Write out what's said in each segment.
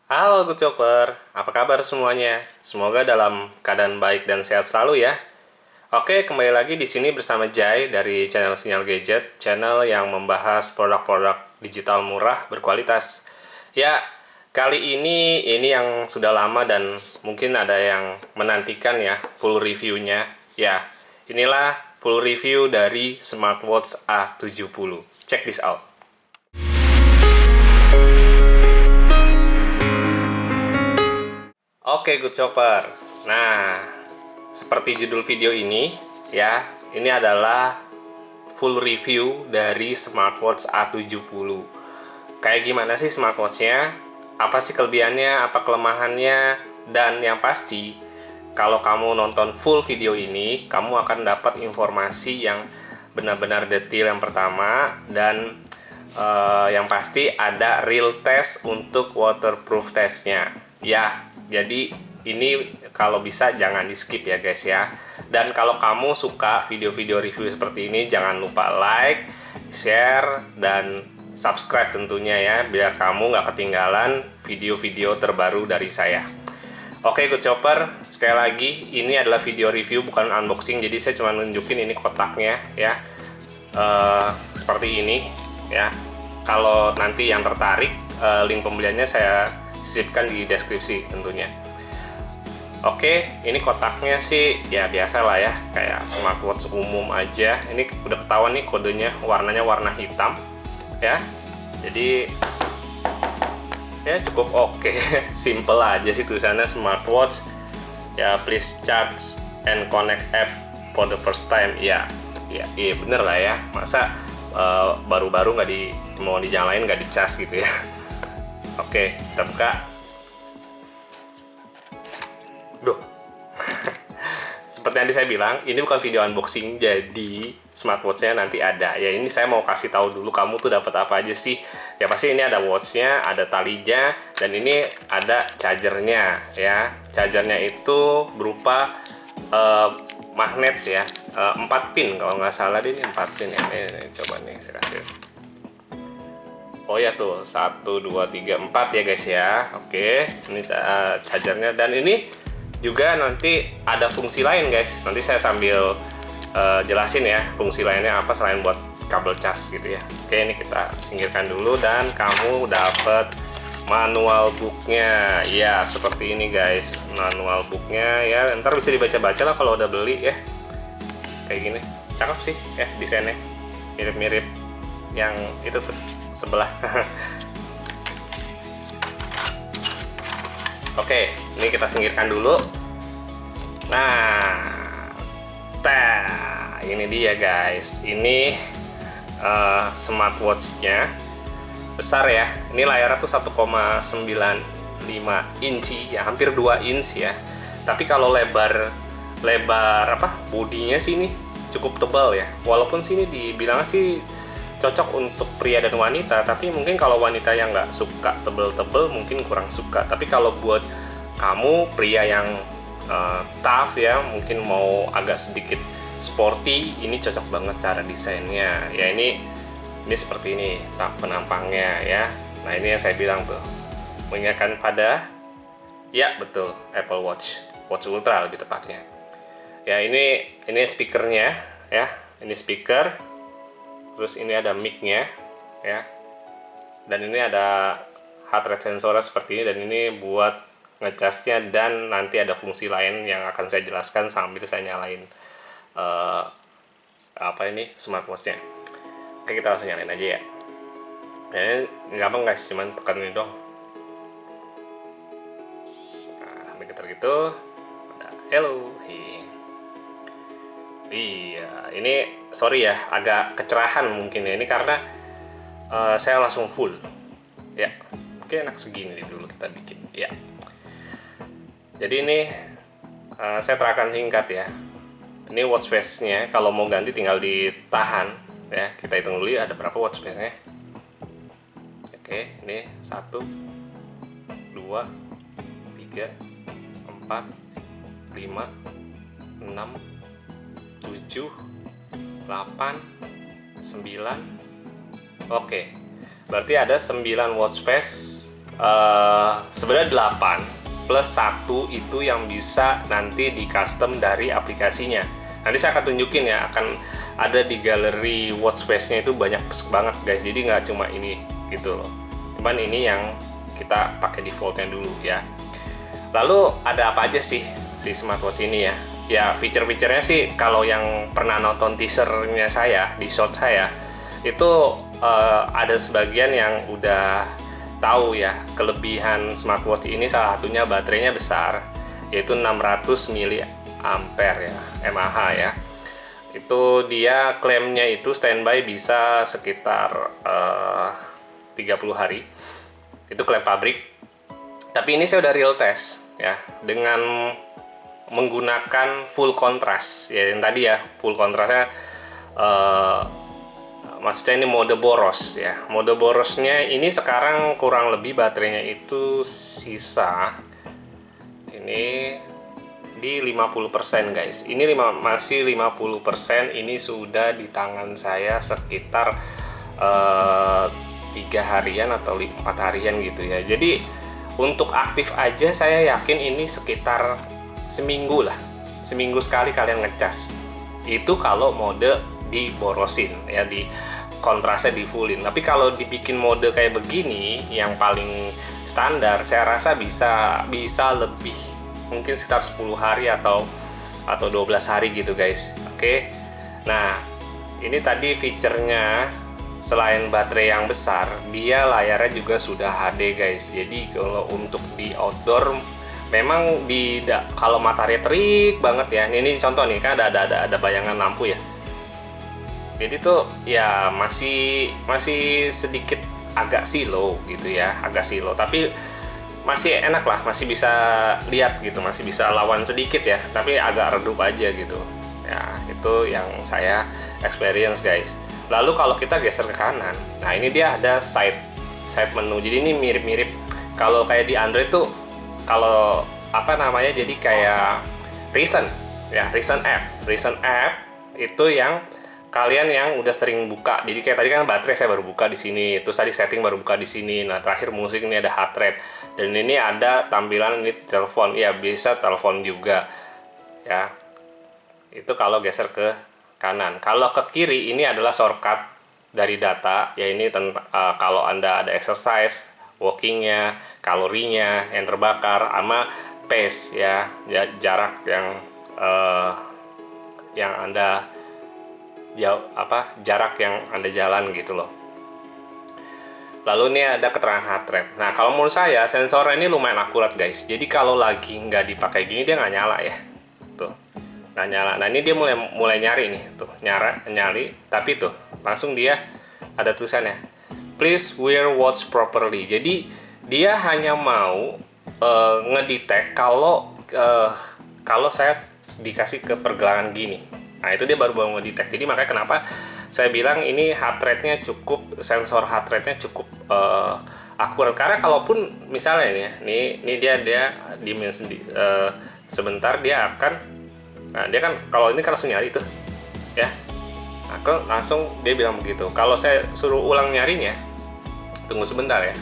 Halo Good Chopper, apa kabar semuanya? Semoga dalam keadaan baik dan sehat selalu ya. Oke, kembali lagi di sini bersama Jai dari channel Sinyal Gadget, channel yang membahas produk-produk digital murah berkualitas. Ya, kali ini yang sudah lama dan mungkin ada yang menantikan ya full reviewnya. Ya, inilah full review dari smartwatch A70. Check this out. Oke, Good Chopper. Nah, seperti judul video ini, ya, ini adalah full review dari smartwatch A70. Kayak gimana sih smartwatchnya? Apa sih kelebihannya? Apa kelemahannya? Dan yang pasti, kalau kamu nonton full video ini, kamu akan dapat informasi yang benar-benar detail yang pertama, dan yang pasti ada real test untuk waterproof testnya. Ya, jadi ini kalau bisa jangan di skip ya guys ya. Dan kalau kamu suka video-video review seperti ini, jangan lupa like, share, dan subscribe tentunya ya, biar kamu nggak ketinggalan video-video terbaru dari saya. Oke Good Chopper, sekali lagi ini adalah video review bukan unboxing, jadi saya cuma nunjukin ini kotaknya ya. Seperti ini ya. Kalau nanti yang tertarik, link pembeliannya saya sisipkan di deskripsi tentunya. Oke, ini kotaknya sih ya biasa lah ya, kayak smartwatch umum aja. Ini udah ketahuan nih kodenya, warnanya warna hitam ya. Jadi ya cukup oke. Simple aja sih tulisannya, smartwatch ya, please charge and connect app for the first time. Ya iya bener lah ya, masa baru-baru nggak mau dinyalain nggak dicas gitu ya. Oke, kita buka. Duh. Seperti yang tadi saya bilang, ini bukan video unboxing, jadi smartwatchnya nanti ada. Ya ini saya mau kasih tahu dulu kamu tuh dapat apa aja sih. Ya pasti ini ada watchnya, ada talinya, dan ini ada chargernya ya. Chargernya itu berupa magnet ya, 4 pin kalau nggak salah, ini 4 pin ya. Ini coba nih saya kasih. Oh ya tuh 1, 2, 3, 4 ya guys ya. Oke, ini chargernya, dan ini juga nanti ada fungsi lain guys. Nanti saya sambil jelasin ya fungsi lainnya apa selain buat kabel cas gitu ya. Oke, ini kita singkirkan dulu, dan kamu dapat manual booknya ya, seperti ini guys. Manual booknya ya, ntar bisa dibaca-baca lah kalau udah beli ya. Kayak gini, cakep sih ya desainnya, mirip-mirip yang itu tuh sebelah. Oke, ini kita singkirkan dulu. Nah, ini dia guys. Ini smartwatchnya besar ya. Ini layarnya tuh 1,95 inci ya, hampir 2 inch ya. Tapi kalau lebar apa bodinya sih ini cukup tebal ya. Walaupun sini dibilang sih cocok untuk pria dan wanita, tapi mungkin kalau wanita yang nggak suka tebel-tebel mungkin kurang suka. Tapi kalau buat kamu pria yang tough ya, mungkin mau agak sedikit sporty, ini cocok banget cara desainnya ya. Ini seperti ini penampangnya ya. Nah ini yang saya bilang tuh, mengingatkan pada, ya betul, Apple Watch Ultra lebih tepatnya ya. Ini speakernya ya, ini speaker. Terus ini ada mic-nya ya, dan ini ada heart rate sensornya seperti ini, dan ini buat ngecasnya, dan nanti ada fungsi lain yang akan saya jelaskan sambil saya nyalain apa ini smartwatchnya. Oke, kita langsung nyalain aja ya. Ini gampang guys, cuman tekan ini dong. Nah, begitu gitu. Hello. Iya, ini sorry ya, agak kecerahan mungkin ya. Ini karena saya langsung full ya. Oke, enak segini dulu kita bikin ya. Jadi ini saya terangkan singkat ya. Ini watch face-nya, kalau mau ganti tinggal ditahan ya. Kita hitung dulu ya, ada berapa watch face-nya. Oke, ini 1, 2, 3, 4, 5, 6, 7, 8, 9. Oke, berarti ada 9 watch face sebenarnya 8 plus 1 itu yang bisa nanti di custom dari aplikasinya. Nanti saya akan tunjukin ya, akan ada di galeri watchface-nya itu banyak banget guys, jadi nggak cuma ini gitu loh, cuman ini yang kita pakai defaultnya dulu ya. Lalu ada apa aja sih si smartwatch ini ya? Ya fitur-fiturnya sih, kalau yang pernah nonton teasernya saya di short saya itu ada sebagian yang udah tahu ya kelebihan smartwatch ini. Salah satunya baterainya besar, yaitu 600 mAh ya, mAh ya. Itu dia klaimnya itu standby bisa sekitar 30 hari. Itu klaim pabrik. Tapi ini saya udah real test ya, dengan menggunakan full contrast ya, yang tadi ya full contrastnya maksudnya ini mode boros ya. Mode borosnya ini sekarang kurang lebih baterainya itu sisa ini di 50% guys. Ini masih 50%. Ini sudah di tangan saya sekitar 3 harian atau 4 harian gitu ya. Jadi untuk aktif aja saya yakin ini sekitar seminggu lah. Seminggu sekali kalian ngecas. Itu kalau mode diborosin ya, di kontrasnya di fullin. Tapi kalau dibikin mode kayak begini yang paling standar, saya rasa bisa lebih, mungkin sekitar 10 hari atau 12 hari gitu guys. Oke. Nah, ini tadi fiturnya selain baterai yang besar, dia layarnya juga sudah HD guys. Jadi kalau untuk di outdoor memang kalau matahari terik banget ya. Ini contoh nih, kan ada bayangan lampu ya. Jadi tuh ya masih sedikit agak silau gitu ya, agak silau, tapi masih enak lah, masih bisa lihat gitu, masih bisa lawan sedikit ya, tapi agak redup aja gitu ya. Itu yang saya experience guys. Lalu kalau kita geser ke kanan, nah ini dia ada side menu. Jadi ini mirip-mirip kalau kayak di Android tuh, kalau apa namanya, jadi kayak recent app itu yang kalian yang udah sering buka. Jadi kayak tadi kan baterai saya baru buka di sini, terus tadi setting baru buka di sini. Nah, terakhir musik, ini ada heart rate, dan ini ada tampilan ini telepon. Ya, bisa telepon juga. Ya. Itu kalau geser ke kanan. Kalau ke kiri ini adalah shortcut dari data. Ya, ini kalau Anda ada exercise, walkingnya, kalorinya yang terbakar, sama pace ya, jarak yang Anda jarak yang Anda jalan gitu loh. Lalu ini ada keterangan heart rate. Nah, kalau menurut saya sensornya ini lumayan akurat guys. Jadi kalau lagi nggak dipakai gini, dia nggak nyala ya. Tuh, nggak nyala. Nah, ini dia mulai nyari nih, tuh nyali. Tapi tuh langsung dia ada tulisannya, please wear watch properly. Jadi dia hanya mau ngedetect kalau saya dikasih ke pergelangan gini. Nah, itu dia baru ngedetect. Jadi makanya kenapa saya bilang ini heart rate-nya cukup, sensor heart rate-nya cukup akurat. Karena kalaupun misalnya ini dia sebentar dia akan, nah dia kan kalau ini kan langsung nyari tuh ya. Aku langsung dia bilang begitu. Kalau saya suruh ulang nyarinya, tunggu sebentar ya.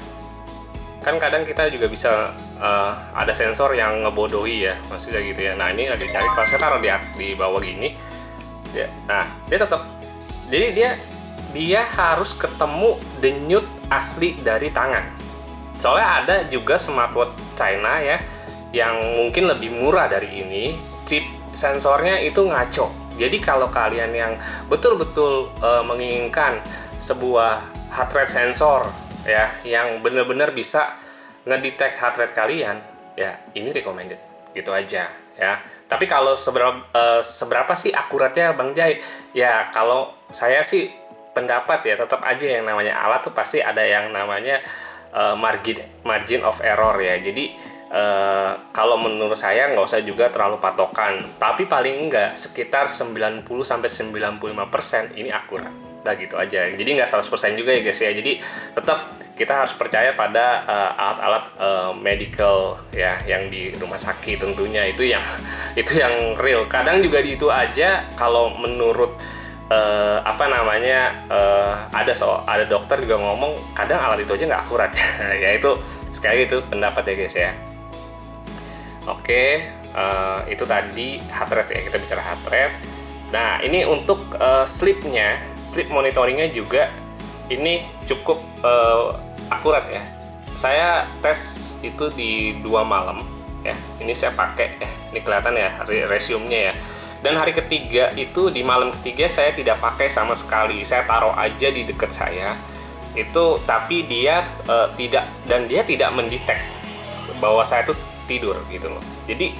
Kan kadang kita juga bisa ada sensor yang ngebodohi ya, maksudnya gitu ya. Nah, ini lagi cari, kalau saya taruh di bawah gini ya, nah dia tetap, jadi dia harus ketemu denyut asli dari tangan. Soalnya ada juga smartwatch China ya yang mungkin lebih murah dari ini, chip sensornya itu ngaco. Jadi kalau kalian yang betul-betul menginginkan sebuah heart rate sensor ya yang benar-benar bisa ngedetect heart rate kalian, ya ini recommended gitu aja ya. Tapi kalau seberapa sih akuratnya Bang Jai? Ya kalau saya sih pendapat ya, tetap aja yang namanya alat tuh pasti ada yang namanya margin of error ya. Jadi kalau menurut saya nggak usah juga terlalu patokan, tapi paling enggak sekitar 90-95% ini akurat. Nah gitu aja. Jadi nggak 100% juga ya guys ya. Jadi tetap kita harus percaya pada alat-alat medical ya yang di rumah sakit tentunya, itu yang real. Kadang juga di itu aja kalau menurut ada dokter juga ngomong kadang alat itu aja nggak akurat ya itu sekali itu pendapat ya guys ya. Oke, itu tadi heart rate ya, kita bicara heart rate. Nah ini untuk sleepnya, sleep monitoringnya juga ini cukup akurat ya. Saya tes itu di 2 malam ya. Ini saya pakai ini kelihatan ya resume-nya ya. Dan hari ketiga itu, di malam ketiga saya tidak pakai sama sekali. Saya taruh aja di dekat saya itu, tapi dia tidak mendetek bahwa saya tuh tidur gitu loh. Jadi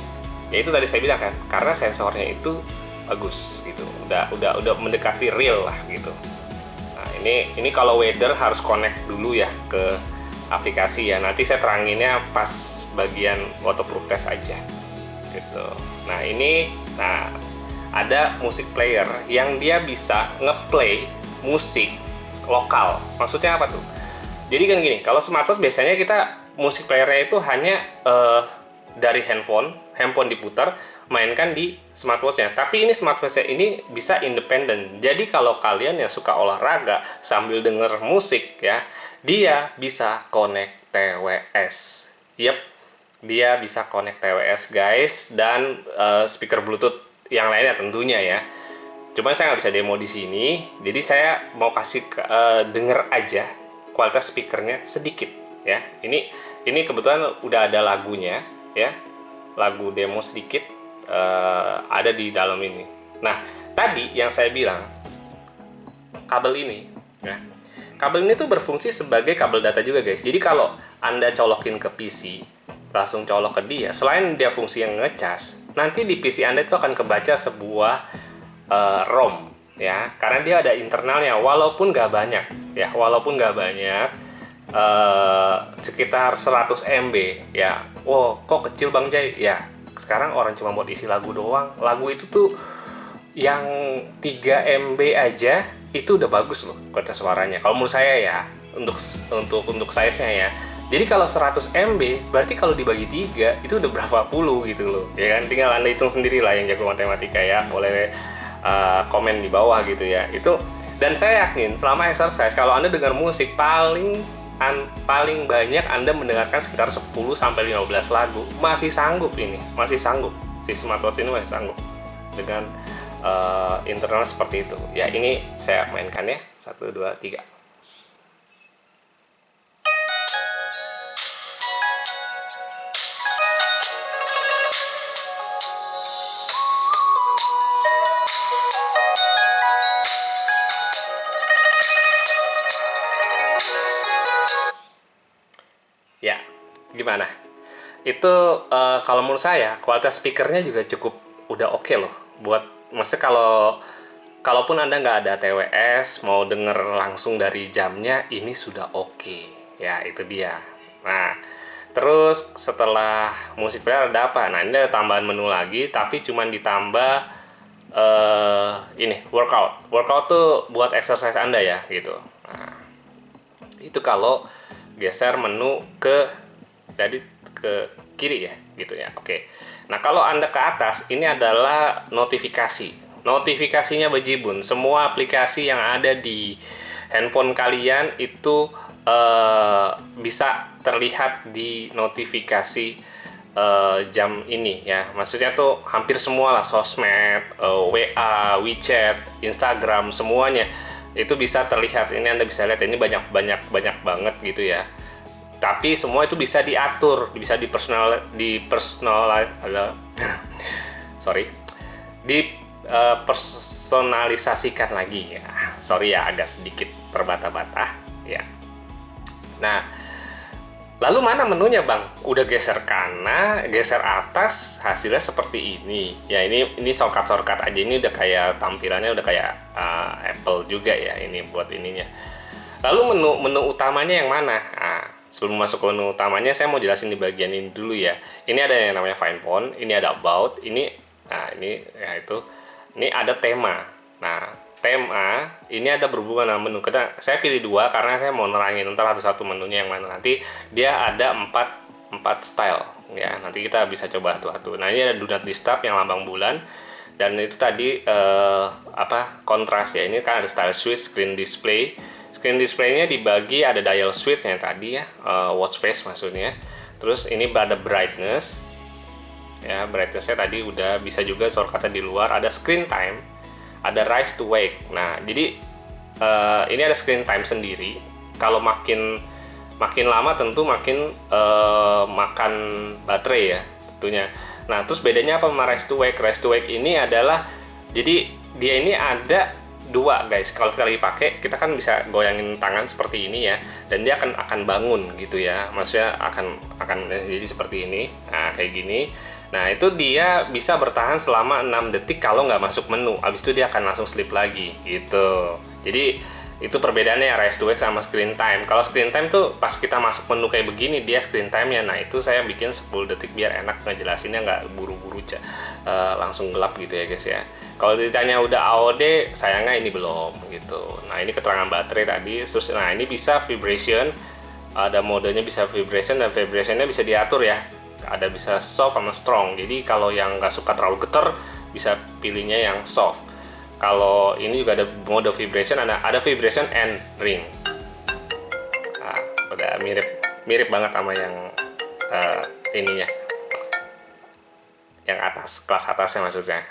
ya itu tadi saya bilang kan, karena sensornya itu bagus gitu, udah mendekati real lah gitu. Nah ini kalau weather harus connect dulu ya ke aplikasi ya. Nanti saya teranginnya pas bagian waterproof test aja gitu. Nah ini, ada musik player yang dia bisa ngeplay musik lokal. Maksudnya apa tuh? Jadi kan gini, kalau smartwatch biasanya kita musik playernya itu hanya dari handphone diputar, mainkan di smartwatchnya. Tapi ini smartwatchnya ini bisa independen. Jadi kalau kalian yang suka olahraga sambil denger musik ya, dia bisa connect TWS. Yep, dia bisa connect TWS guys, dan speaker Bluetooth yang lainnya tentunya ya. Cuman saya nggak bisa demo di sini, jadi saya mau kasih denger aja kualitas speakernya sedikit ya. Ini kebetulan udah ada lagunya ya, lagu demo sedikit ada di dalam ini. Nah tadi yang saya bilang kabel ini ya, kabel ini tuh berfungsi sebagai kabel data juga guys. Jadi kalau Anda colokin ke PC, langsung colok ke dia, selain dia fungsi yang ngecas, nanti di PC Anda itu akan kebaca sebuah ROM ya, karena dia ada internalnya, walaupun nggak banyak ya, sekitar 100 MB ya. Wow, kok kecil Bang Jay? Ya sekarang orang cuma buat isi lagu doang. Lagu itu tuh yang 3 MB aja itu udah bagus loh kualitas suaranya kalau menurut saya ya, untuk size-nya ya. Jadi kalau 100 MB berarti kalau dibagi 3 itu udah berapa puluh gitu loh ya kan. Tinggal Anda hitung sendiri lah yang jago matematika ya, boleh komen di bawah gitu ya itu. Dan saya yakin selama exercise, kalau Anda dengar musik paling banyak Anda mendengarkan sekitar 10-15 lagu, masih sanggup si smartwatch ini masih sanggup dengan internal seperti itu ya. Ini saya mainkan ya, 1, 2, 3. Ya, gimana? Itu kalau menurut saya kualitas speakernya juga cukup udah oke loh. Maksudnya kalaupun Anda nggak ada TWS, mau denger langsung dari jamnya, ini sudah oke. Ya, itu dia. Nah, terus setelah musik player ada apa? Nah, ini ada tambahan menu lagi, tapi cuman ditambah ini workout. Workout tuh buat exercise Anda ya, gitu. Nah, itu kalau geser menu jadi ke kiri ya, gitu ya. Oke. Nah, kalau Anda ke atas, ini adalah notifikasi. Notifikasinya bejibun. Semua aplikasi yang ada di handphone kalian itu bisa terlihat di notifikasi jam ini ya. Maksudnya tuh hampir semua lah, sosmed, WA, WeChat, Instagram, semuanya itu bisa terlihat. Ini Anda bisa lihat, ini banyak banget gitu ya. Tapi semua itu bisa diatur, bisa dipersonalisasikan lagi ya. Sorry ya, agak sedikit terbata-bata ya. Nah, lalu mana menunya Bang? Udah geser kanan, geser atas, hasilnya seperti ini. Ya ini shortcut aja. Ini udah kayak tampilannya udah kayak Apple juga ya ini buat ininya. Lalu menu utamanya yang mana? Nah, sebelum masuk ke menu utamanya, saya mau jelasin di bagian ini dulu ya. Ini ada yang namanya Find Phone, ini ada About, ini ada tema. Nah, tema ini ada berhubungan dengan menu. Saya pilih 2 karena saya mau nerangin ntar satu-satu menunya yang mana. Nanti dia ada 4 style ya. Nanti kita bisa coba satu-satu. Nah, ini ada Do Not Disturb yang lambang bulan. Dan itu tadi kontras ya. Ini kan ada style switch, screen display, Screen display-nya dibagi, ada dial switch yang tadi ya, watch face maksudnya. Terus ini ada brightness, ya brightness-nya tadi udah bisa juga shortcut di luar. Ada screen time, ada rise to wake. Nah jadi ini ada screen time sendiri. Kalau makin lama tentu makin makan baterai ya tentunya. Nah terus bedanya apa sama rise to wake? Rise to wake ini adalah, jadi dia ini ada dua guys. Kalau kita lagi pakai, kita kan bisa goyangin tangan seperti ini ya, dan dia akan bangun gitu ya, maksudnya akan jadi seperti ini. Nah kayak gini. Nah itu dia bisa bertahan selama 6 detik kalau nggak masuk menu, habis itu dia akan langsung sleep lagi gitu. Jadi itu perbedaannya rise to wake sama screen time. Kalau screen time tuh pas kita masuk menu kayak begini dia screen time-nya. Nah itu saya bikin 10 detik biar enak ngejelasinnya, nggak buru-buru langsung gelap gitu ya guys ya. Kalau ditanya udah AOD, sayangnya ini belum gitu. Nah ini keterangan baterai tadi. Terus nah ini bisa vibration, ada modenya bisa vibration, dan vibrationnya bisa diatur ya. Ada bisa soft sama strong. Jadi kalau yang nggak suka terlalu getar bisa pilihnya yang soft. Kalau ini juga ada mode vibration, ada vibration and ring. Nah, udah mirip banget sama yang ininya, yang atas, kelas atasnya maksudnya.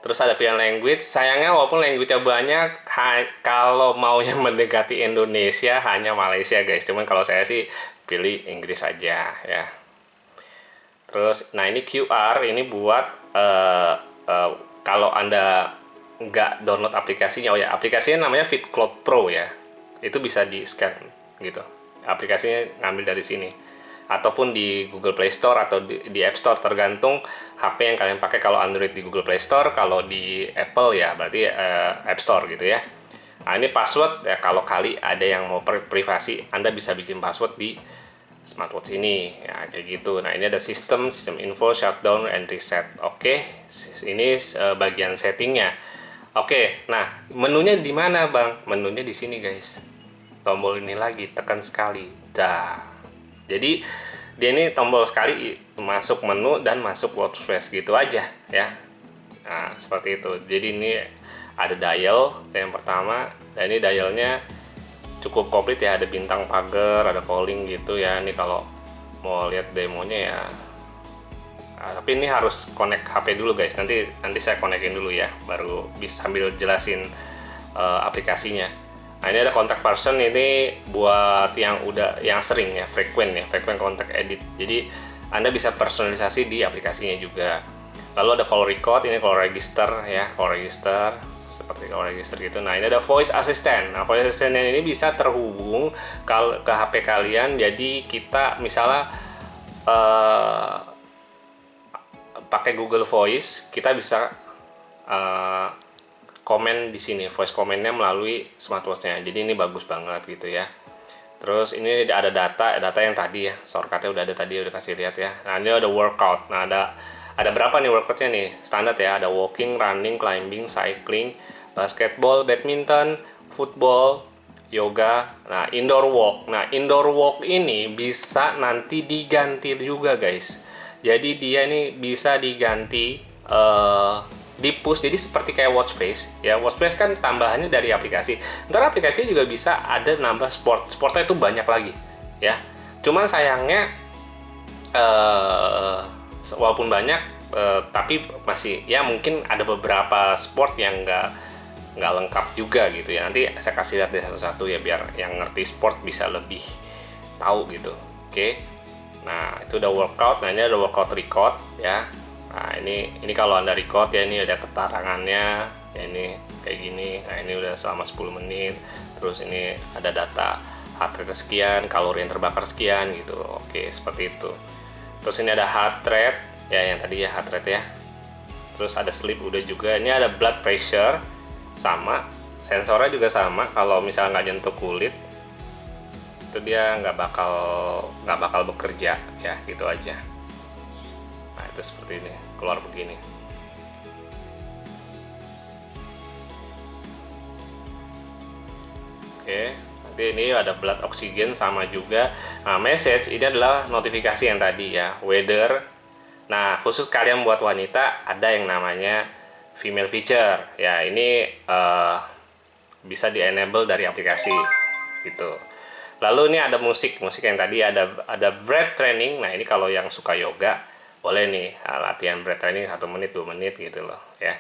Terus ada pilihan language. Sayangnya walaupun language-nya banyak, kalau maunya mendekati Indonesia hanya Malaysia guys. Cuman kalau saya sih pilih Inggris aja ya. Terus, nah ini QR, ini buat kalau Anda nggak download aplikasinya, oh ya aplikasinya namanya FitCloud Pro ya, itu bisa di scan gitu. Aplikasinya ngambil dari sini, ataupun di Google Play Store atau di App Store, tergantung HP yang kalian pakai. Kalau Android di Google Play Store, kalau di Apple ya berarti App Store gitu ya. Nah ini password ya, kalau kali ada yang mau privasi, Anda bisa bikin password di smartwatch ini ya kayak gitu. Nah ini ada sistem info, shutdown, and reset. Oke, ini bagian settingnya. Oke, nah menunya di mana bang? Menunya di sini guys. Tombol ini lagi, tekan sekali. Dah. Jadi dia ini tombol sekali masuk menu dan masuk watch face gitu aja ya. Nah seperti itu. Jadi ini ada dial yang pertama, dan ini dialnya cukup komplit ya, ada bintang, pagar, ada calling gitu ya. Ini kalau mau lihat demonya ya, tapi ini harus connect HP dulu guys. Nanti saya connectin dulu ya, baru bisa sambil jelasin aplikasinya. Nah ini ada contact person, ini buat yang sering ya, frequent contact edit. Jadi Anda bisa personalisasi di aplikasinya juga. Lalu ada call record, ini call register ya, call register seperti call register gitu. Nah ini ada voice assistant. Nah voice assistant ini bisa terhubung ke HP kalian. Jadi kita misalnya pakai Google Voice, kita bisa komen di sini, voice komennya melalui smartwatch-nya. Jadi ini bagus banget gitu ya. Terus ini ada data yang tadi ya, shortcut-nya udah ada tadi, udah kasih lihat ya. Nah ini ada workout. Nah ada berapa nih workoutnya nih? Standar ya, ada walking, running, climbing, cycling, basketball, badminton, football, yoga. Nah indoor walk. Nah indoor walk ini bisa nanti diganti juga guys. Jadi dia ini bisa diganti di push, jadi seperti kayak watch face ya. Watch face kan tambahannya dari aplikasi. Ntar aplikasinya juga bisa ada nambah sportnya itu banyak lagi ya. Cuman sayangnya walaupun banyak tapi masih ya mungkin ada beberapa sport yang nggak lengkap juga gitu ya. Nanti saya kasih lihat deh satu-satu ya, biar yang ngerti sport bisa lebih tahu gitu. Oke. Nah itu udah workout. Nah ini ada workout record ya. Nah ini kalau Anda record ya, ini ada keterangannya ya, ini kayak gini. Nah ini udah selama 10 menit. Terus ini ada data heart rate sekian, kalori yang terbakar sekian gitu. Oke, seperti itu. Terus ini ada heart rate ya, yang tadi ya heart rate ya. Terus ada sleep udah juga. Ini ada blood pressure, sama sensornya juga sama. Kalau misalnya nggak nyentuh kulit itu dia nggak bakal bekerja ya, gitu aja. Nah itu seperti ini, keluar begini. Oke, nanti ini ada blood oxygen sama juga. Nah message ini adalah notifikasi yang tadi ya, weather. Nah khusus kalian buat wanita ada yang namanya female feature ya. Ini bisa di enable dari aplikasi gitu. Lalu ini ada musik yang tadi ada breath training. Nah, ini kalau yang suka yoga boleh nih latihan breath training 1 menit 2 menit gitu loh ya.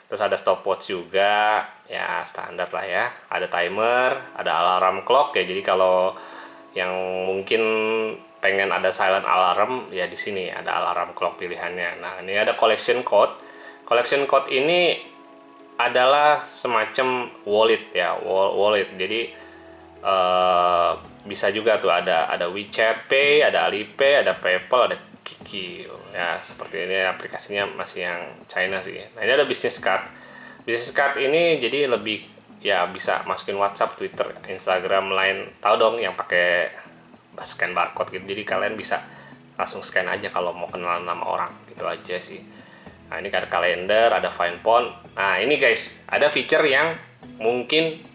Terus ada stopwatch juga, ya standar lah ya. Ada timer, ada alarm clock ya. Jadi kalau yang mungkin pengen ada silent alarm ya, di sini ada alarm clock pilihannya. Nah, ini ada collection code. Collection code ini adalah semacam wallet ya, wallet. Jadi bisa juga tuh ada WeChat Pay, ada Alipay, ada PayPal, ada Kiki ya. Seperti ini aplikasinya masih yang China sih. Nah, ini ada business card. Business card ini jadi lebih ya, bisa masukin WhatsApp, Twitter, Instagram, Line. Tahu dong yang pakai scan barcode gitu. Jadi kalian bisa langsung scan aja kalau mau kenalan nama orang gitu aja sih. Nah, ini ada kalender, ada find phone. Nah, ini guys, ada feature yang mungkin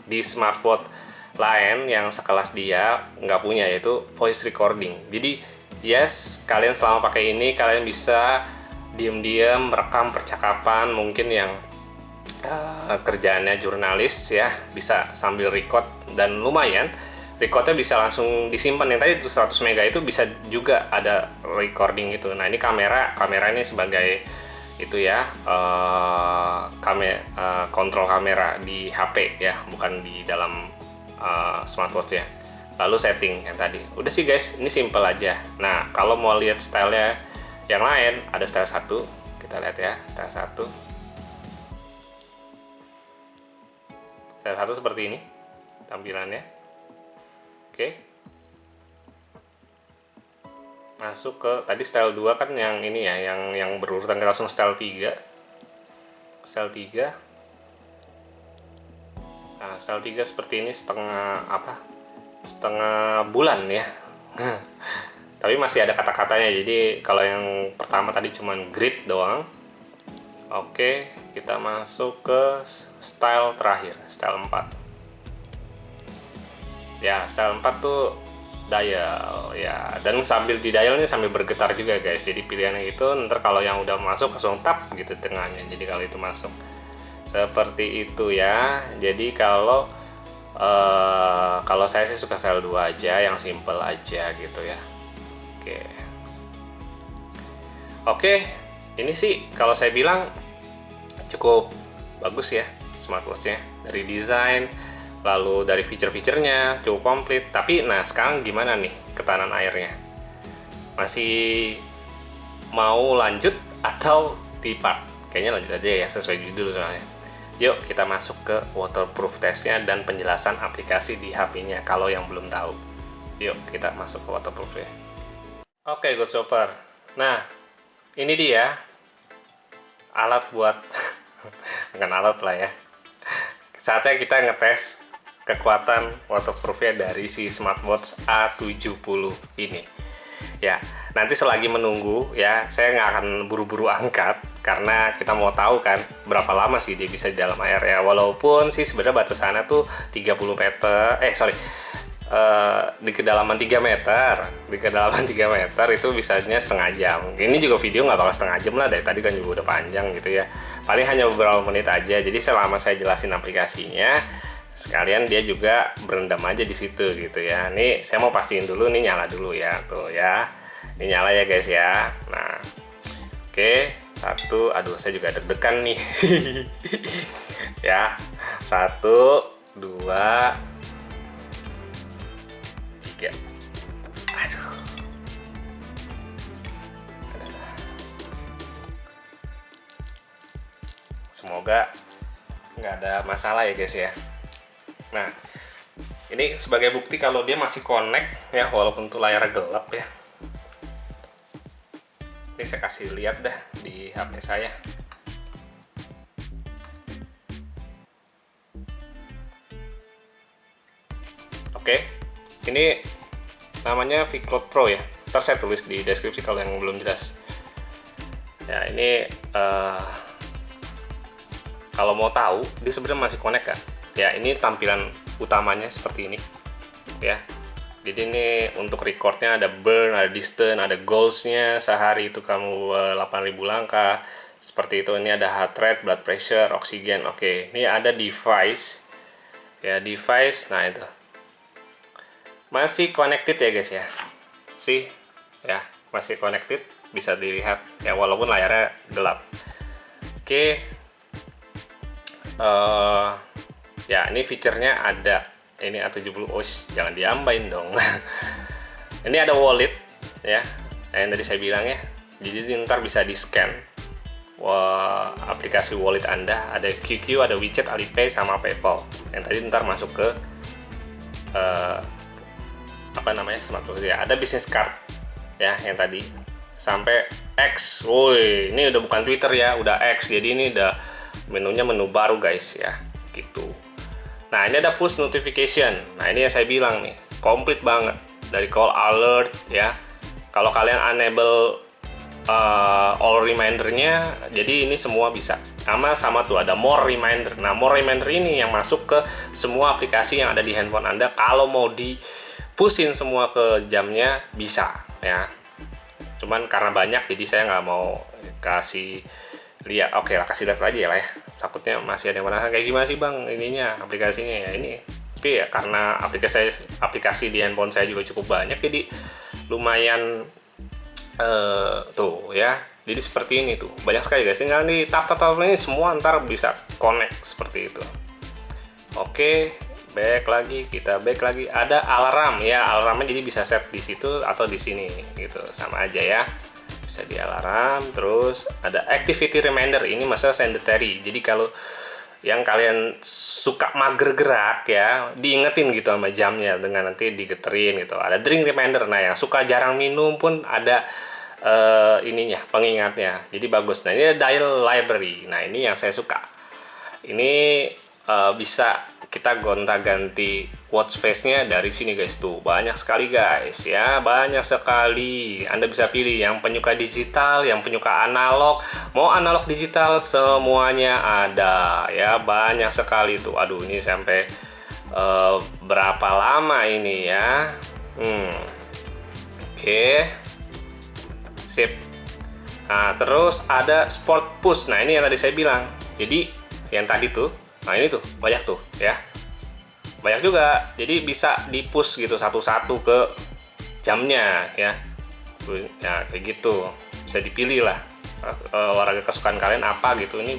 di smartwatch lain yang sekelas dia nggak punya, yaitu voice recording. Jadi yes, kalian selama pakai ini kalian bisa diam-diam merekam percakapan mungkin yang kerjaannya jurnalis ya, bisa sambil record, dan lumayan recordnya bisa langsung disimpan. Yang tadi itu 100 mega itu bisa juga ada recording gitu. Nah, ini kamera ini sebagai itu ya, kontrol kamera di HP ya, bukan di dalam smartwatch ya. Lalu setting yang tadi udah sih guys, ini simple aja. Nah, kalau mau lihat stylenya yang lain, ada style 1, kita lihat ya. Style 1 seperti ini tampilannya. Oke, masuk ke tadi style 2 kan yang ini ya, yang berurutan, langsung style 3. Style 3. Nah, style 3 seperti ini, setengah bulan ya. Tapi masih ada kata-katanya. Jadi kalau yang pertama tadi cuman grid doang. Oke, kita masuk ke style terakhir, style 4. Ya, style 4 tuh dial ya, dan sambil di dialnya sambil bergetar juga guys. Jadi pilihannya itu ntar kalau yang udah masuk langsung tap gitu tengahnya, jadi kalau itu masuk seperti itu ya. Jadi kalau saya sih suka style 2 aja, yang simple aja gitu ya. Oke, ini sih kalau saya bilang cukup bagus ya smartwatchnya, dari desain lalu dari fitur-fiturnya cukup komplit. Tapi nah, sekarang gimana nih ketahanan airnya? Masih mau lanjut atau di part? Kayaknya lanjut aja ya, sesuai judul soalnya. Yuk kita masuk ke waterproof testnya dan penjelasan aplikasi di HP-nya kalau yang belum tahu. Yuk kita masuk ke waterproof ya. Oke, good shopper. Nah, ini dia alat buat bukan alat lah ya, saatnya kita ngetes kekuatan waterproofnya dari si smartwatch A70 ini ya. Nanti selagi menunggu ya, saya nggak akan buru-buru angkat karena kita mau tahu kan berapa lama sih dia bisa di dalam air ya. Walaupun sih sebenarnya batasannya tuh 30 meter, di kedalaman 3 meter. Di kedalaman 3 meter itu bisanya setengah jam. Ini juga video nggak bakal setengah jam lah, dari tadi kan juga udah panjang gitu ya. Paling hanya beberapa menit aja. Jadi selama saya jelasin aplikasinya, sekalian dia juga berendam aja di situ gitu ya. Nih saya mau pastiin dulu nih nyala dulu ya, tuh ya. Ini nyala ya guys ya. Nah, oke, 1, aduh saya juga deg-degan nih. Ya, 1, 2, 3. Aduh. Semoga nggak ada masalah ya guys ya. Nah, ini sebagai bukti kalau dia masih connect ya, walaupun tuh layar gelap ya. Ini saya kasih lihat dah di HP saya. Oke, ini namanya VCloud Pro ya. Ntar saya tulis di deskripsi kalau yang belum jelas. Ya, ini kalau mau tahu dia sebenarnya masih connect kan? Ya, ini tampilan utamanya seperti ini ya. Jadi ini untuk recordnya ada burn, ada distance, ada goalsnya sehari itu kamu 8.000 langkah, seperti itu. Ini ada heart rate, blood pressure, oksigen. Oke, ini ada device ya, device. Nah, itu masih connected ya guys ya, sih ya, masih connected, bisa dilihat ya walaupun layarnya gelap. Oke, ya ini fiturnya ada, ini A70 OS, jangan diambain dong. Ini ada wallet ya, yang tadi saya bilang ya, jadi ntar bisa di scan aplikasi wallet Anda, ada QQ, ada WeChat, Alipay, sama PayPal yang tadi ntar masuk ke apa namanya, smartphone ya. Ada business card ya yang tadi sampai X. Woi, ini udah bukan Twitter ya, udah X. Jadi ini udah menunya menu baru guys ya, gitu. Nah, ini ada push notification. Nah, ini yang saya bilang nih, komplit banget dari call alert ya. Kalau kalian enable all reminder-nya, jadi ini semua bisa. Sama tuh ada more reminder. Nah, more reminder ini yang masuk ke semua aplikasi yang ada di handphone Anda. Kalau mau di-pushin semua ke jamnya bisa ya. Cuman karena banyak, jadi saya nggak mau kasih lihat. Oke lah, kasih lihat aja lah ya. Takutnya masih ada yang penasaran kayak gimana sih bang ininya, aplikasinya ya ini. Tapi ya karena aplikasi di handphone saya juga cukup banyak, jadi lumayan tuh ya. Jadi seperti ini tuh, banyak sekali guys. Tinggal di tap ini semua ntar bisa connect seperti itu. Oke, kita back lagi. Ada alarm ya, alarmnya jadi bisa set di situ atau di sini gitu, sama aja ya. Bisa di alarm. Terus ada activity reminder, ini masalah sedentary. Jadi kalau yang kalian suka mager gerak ya, diingetin gitu sama jamnya dengan nanti digeterin gitu. Ada drink reminder. Nah, yang suka jarang minum pun ada ininya, pengingatnya. Jadi bagus. Nah, ini ada dial library. Nah, ini yang saya suka. Ini bisa kita gonta-ganti watch face-nya dari sini guys. Tuh, banyak sekali guys ya, banyak sekali. Anda bisa pilih yang penyuka digital, yang penyuka analog. Mau analog digital semuanya ada ya, banyak sekali tuh. Aduh, ini sampai berapa lama ini ya. Oke. Sip. Nah, terus ada sport push. Nah, ini yang tadi saya bilang. Jadi yang tadi tuh, nah ini tuh banyak tuh ya, banyak juga. Jadi bisa di push gitu satu-satu ke jamnya ya. Ya kayak gitu, bisa dipilih lah olahraga kesukaan kalian apa gitu. Ini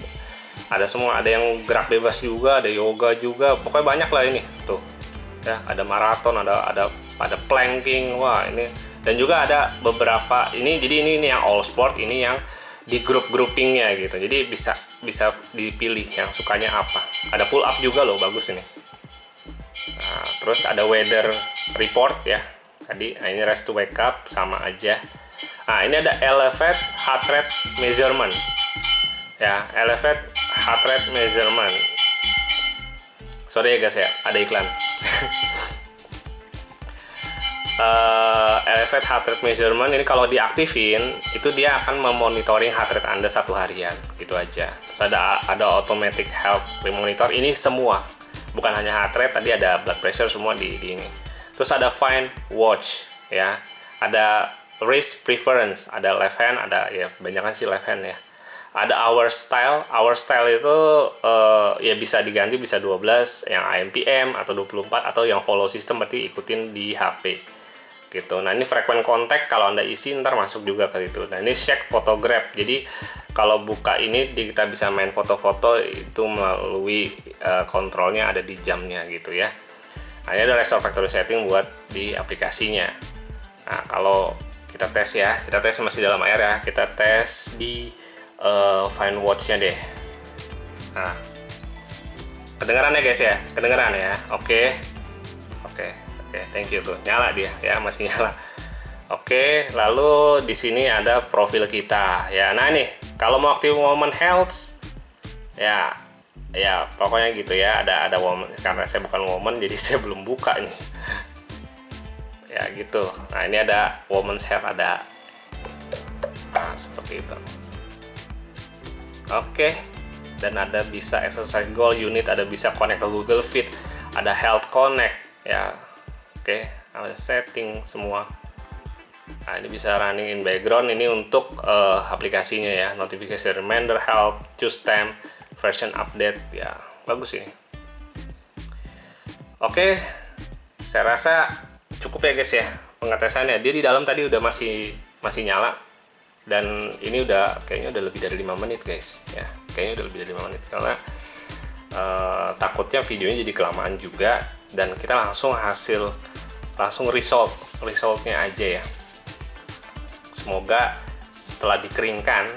ada semua, ada yang gerak bebas juga, ada yoga juga, pokoknya banyak lah ini tuh ya. Ada maraton, ada planking. Wah, ini. Dan juga ada beberapa ini, jadi ini yang all sport, ini yang di groupingnya gitu. Jadi bisa dipilih yang sukanya apa. Ada pull up juga loh, bagus ini. Nah, terus ada weather report ya. Tadi, nah ini rest to wake up sama aja. Nah, ini ada elevate heart rate measurement. Ya, elevate heart rate measurement. Sorry ya guys ya, ada iklan. Elevate heart rate measurement ini kalau diaktifin itu dia akan memonitoring heart rate Anda satu harian gitu aja. Terus ada automatic health monitor, ini semua, bukan hanya heart rate, tadi ada blood pressure semua di ini. Terus ada find watch ya, ada wrist preference, ada left hand, ada ya kebanyakan sih left hand ya. Ada hour style itu ya bisa diganti, bisa 12 yang AM/PM atau 24 atau yang follow system, berarti ikutin di HP gitu. Nah, ini frequent contact, kalau Anda isi ntar masuk juga ke situ. Nah, ini check photograph, jadi kalau buka ini kita bisa main foto-foto itu melalui kontrolnya ada di jamnya gitu ya. Nah, ini ada restore factory setting buat di aplikasinya. Nah, kalau kita tes ya, kita tes masih dalam air ya, kita tes di Find Watch-nya deh. Nah, kedengeran ya guys ya, kedengeran ya. Oke, thank you tuh, nyala dia ya, masih nyala. Oke, lalu di sini ada profil kita ya. Nah, nih kalau mau aktif Women Health ya pokoknya gitu ya, ada woman. Karena saya bukan woman jadi saya belum buka nih. Ya gitu. Nah, ini ada Women's Health, ada seperti itu. Oke, dan ada bisa exercise goal unit, ada bisa connect ke Google Fit, ada Health Connect ya. Oke, ada setting semua. Nah, ini bisa running in background. Ini untuk aplikasinya ya, notification reminder, help, choose time, version update ya, bagus ini. Oke, saya rasa cukup ya guys ya pengetesannya. Dia di dalam tadi udah masih nyala, dan ini kayaknya udah lebih dari 5 menit guys ya, kayaknya udah lebih dari 5 menit karena takutnya videonya jadi kelamaan juga, dan kita langsung resultnya aja ya. Semoga setelah dikeringkan,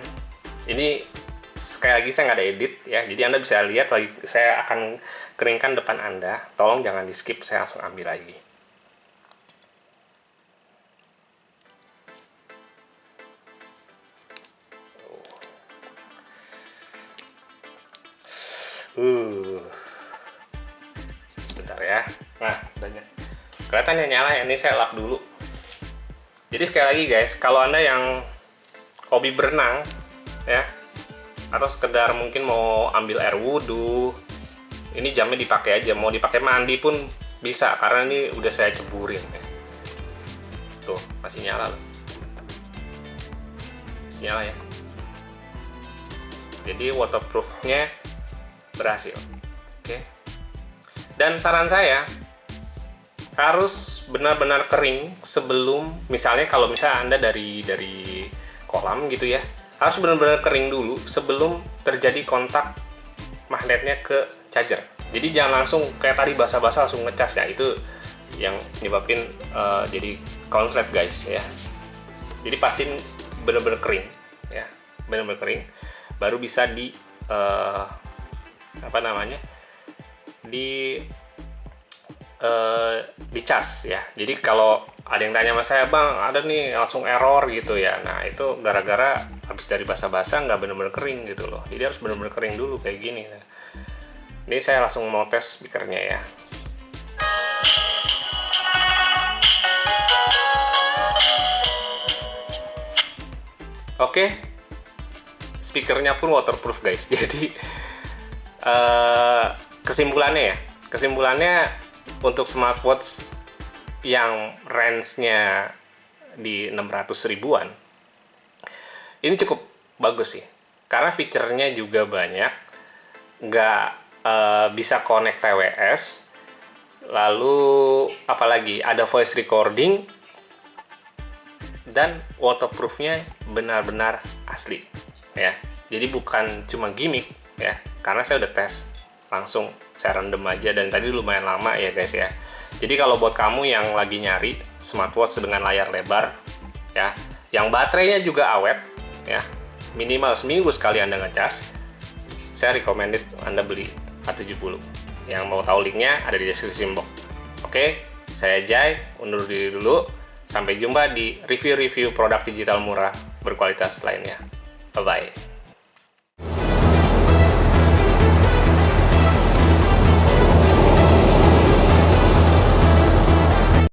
ini sekali lagi saya nggak ada edit ya, jadi Anda bisa lihat lagi saya akan keringkan depan Anda. Tolong jangan di skip, saya langsung ambil lagi. Sebentar ya. Nah, kelihatan ya nyala ya. Ini saya lap dulu. Jadi sekali lagi guys, kalau Anda yang hobi berenang ya, atau sekedar mungkin mau ambil air wudhu, ini jamnya dipakai aja. Mau dipakai mandi pun bisa, karena ini udah saya ceburin ya. Tuh, masih nyala loh. Masih nyala ya. Jadi waterproofnya berhasil. Oke. Dan saran saya, harus benar-benar kering sebelum, misalnya kalau Anda dari kolam gitu ya, harus benar-benar kering dulu sebelum terjadi kontak magnetnya ke charger. Jadi jangan langsung kayak tadi basah-basah langsung ngecas ya, itu yang nyebabin jadi konslet guys ya. Jadi pastiin benar-benar kering ya, benar-benar kering baru bisa dicas ya. Jadi kalau ada yang tanya sama saya, bang ada nih langsung error gitu ya, nah itu gara-gara habis dari basah-basah nggak bener-bener kering gitu loh. Jadi harus bener-bener kering dulu kayak gini. Nah, ini saya langsung mau tes speakernya ya. Oke, speakernya pun waterproof guys. Jadi kesimpulannya untuk smartwatch yang range-nya di 600 ribuan ini cukup bagus sih, karena fiturnya juga banyak. Nggak bisa connect TWS, lalu apalagi ada voice recording, dan waterproofnya benar-benar asli ya. Jadi bukan cuma gimmick ya, karena saya udah tes langsung, saya rendam aja, dan tadi lumayan lama ya guys ya. Jadi kalau buat kamu yang lagi nyari smartwatch dengan layar lebar ya, yang baterainya juga awet ya, minimal seminggu sekali Anda ngecas, saya recommended Anda beli A70. Yang mau tahu linknya ada di description box. Oke, saya Jai, undur diri dulu. Sampai jumpa di review-review produk digital murah berkualitas lainnya. Bye-bye.